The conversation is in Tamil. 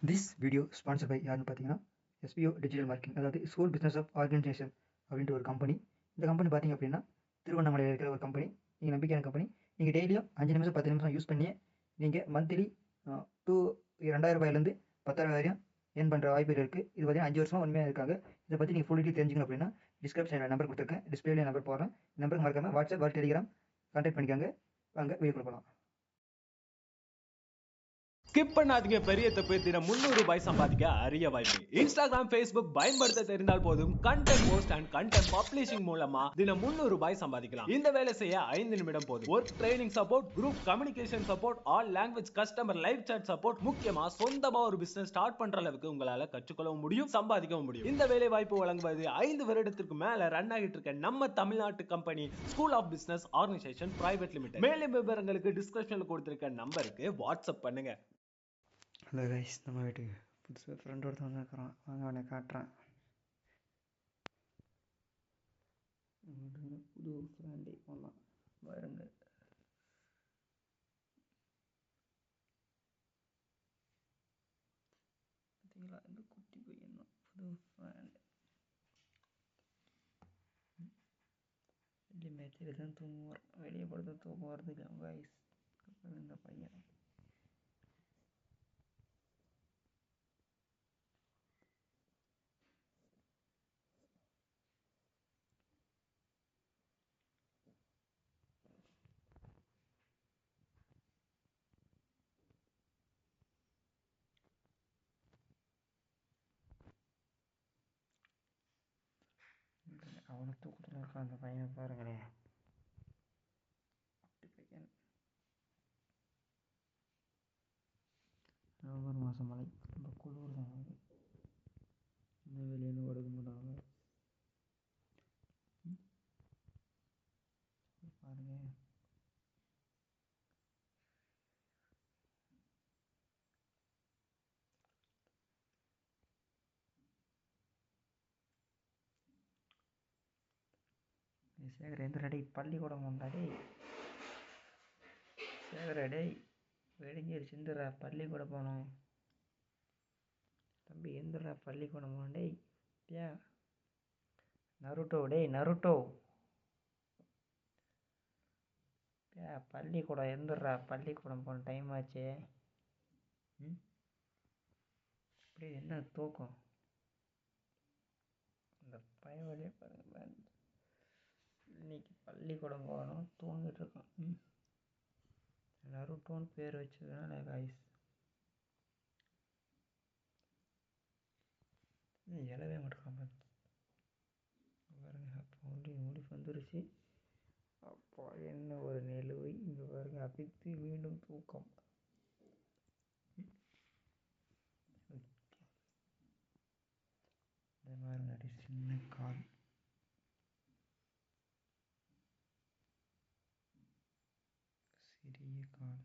திஸ் வீடியோ ஸ்பான்சர் பை யாருன்னு பார்த்தீங்கன்னா எஸ்பிஓ டிஜிட்டல் மார்க்கெட்டிங், அதாவது ஸ்கூல் பிஸ்னஸ் ஆஃப் ஆர்கனைசேஷன் அப்படின்ற ஒரு கம்பெனி. இந்த கம்பெனி பார்த்தீங்க அப்படின்னா திருவண்ணாமலையில் இருக்கிற ஒரு கம்பெனி. நீங்கள் நம்பிக்கையான கம்பெனி. நீங்கள் டெய்லியும் 5 நிமிஷம் 10 நிமிஷம் யூஸ் பண்ணி நீங்கள் மந்த்லி 2000 ரூபாயிலேருந்து 10,000 வரையும் ஏர்ன் பண்ணுற வாய்ப்புகள் இருக்குது. இது பார்த்தீங்கன்னா 5 வருஷமாக உண்மையாக இருக்காங்க. இதை பற்றி நீங்கள் ஃபுல் டீட்டெயில் தெரிஞ்சுக்கணும் அப்படின்னா டிஸ்கிரிப்ஷனில் நம்பர் கொடுத்துருக்கேன், டிஸ்பிளேல நம்பர் போடுறேன். நம்பருக்கு மறக்காமல் வாட்ஸ்அப் ஆர் டெலிகிராம் கான்டாக்ட் பண்ணிக்காங்க. வாங்க வீடியோ கொடுக்கலாம். ஸ்கிப் பண்ணாதீங்க. பெரிய தப்பு. தினம் 300 ரூபாய் சம்பாதிக்க அரிய வாய்ப்பு. இன்ஸ்டாகிராம், ஃபேஸ்புக் பயன்படுத்த தெரிந்தால் போதும் content post and content publishing மூலமா தினம் 300 ரூபாய் சம்பாதிக்கலாம். இந்த வேலை செய்ய 5 நிமிடம் போதும். Work training support, group communication support, all language customer live chat support, முக்கியமா சொந்தமா ஒரு பிசினஸ் ஸ்டார்ட் பண்ற அளவுக்கு உங்களால கற்றுக்கொள்ளவும் முடியும், சம்பாதிக்கவும் முடியும். இந்த வேலை வாய்ப்பு வழங்குவது 5 வருடத்திற்கு மேல ரன் ஆகிட்டு இருக்க நம்ம தமிழ்நாட்டு company school of business organisation private limited. மேலும் விவரங்களுக்கு டிஸ்கிரிப்ஷன்ல கொடுத்திருக்க நம்பருக்கு வாட்ஸ்அப் பண்ணுங்க. ஹலோ கைஸ், நம்ம வீட்டுக்கு புதுசு ஃப்ரெண்ட் ஒருத்தன் வந்துருக்கிறான். வாங்க அவனை காட்டுறேன். புது ஃப்ரெண்டு போனான் பாருங்க. பார்த்தீங்களா, இந்த குட்டி பையன் தான் புது ஃப்ரெண்டு. வெளியே மேட்சில் தான் தூங்குவார். வெளியே படுத்து தூக்கம் வருது இல்லை கைஸ். இந்த பையன் அவனை தூக்கத்தில் இருக்கான். அந்த பையனை பாருங்களேன், குட்டி பையன். நவம்பர் மாதம் மழை, ரொம்ப குளிர் தான். இன்னும் வெளியே கொடுக்க மாட்டாங்க பாருங்க. சேகர் எந்திரடை, பள்ளிக்கூடம் கொண்டாடி. சேகரடை வெடிஞ்சிரு சிந்துரா, பள்ளிக்கூடம் போனோம். தம்பி எந்திரா, பள்ளிக்கூடம் போனோம். டேய் பியா நருட்டோ, டேய் நருட்டோ பியா, பள்ளிக்கூடம் எந்திரா, பள்ளிக்கூடம் போன டைம் ஆச்சு. அப்படியே என்ன தூக்கம் இந்த பையன் வழியே பாருங்க. இன்னைக்கு பள்ளிக்கூடம் போகணும், தூங்கிட்டு இருக்கான். நருட்டோன்னு பேர் வச்சதுனால காய்ஸ் எழவே மாட்டேறான் பாருங்க. அப்போ முடிவு வந்துருச்சு. அப்போ என்ன ஒரு நிலுவை இங்கே பாருங்க. அபித்து மீண்டும் தூக்கம். இந்த மாதிரி சின்ன கால், சிறிய கால்.